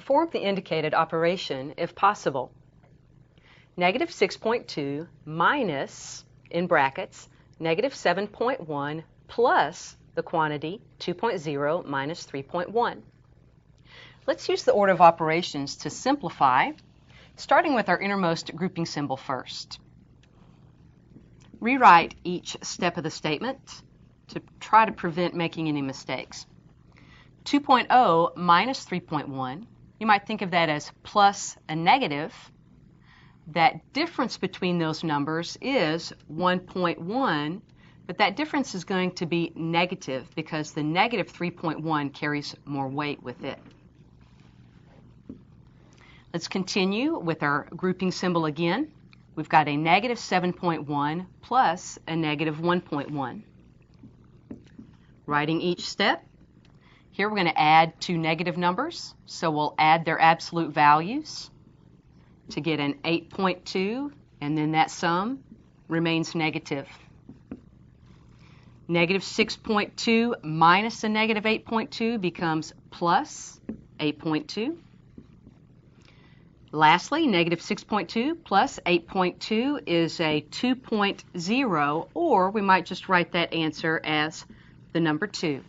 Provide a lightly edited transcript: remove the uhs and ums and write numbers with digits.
Perform the indicated operation if possible. Negative 6.2 minus, in brackets, negative 7.1 plus the quantity 2.0 minus 3.1. Let's use the order of operations to simplify, starting with our innermost grouping symbol first. Rewrite each step of the statement to try to prevent making any mistakes. 2.0 minus 3.1, you might think of that as plus a negative. That difference between those numbers is 1.1, but that difference is going to be negative because the negative 3.1 carries more weight with it. Let's continue with our grouping symbol again. We've got a negative 7.1 plus a negative 1.1. Writing each step. Here we're going to add two negative numbers, so we'll add their absolute values to get an 8.2, and then that sum remains negative. Negative 6.2 minus a negative 8.2 becomes plus 8.2. Lastly, negative 6.2 plus 8.2 is a 2.0, or we might just write that answer as the number 2.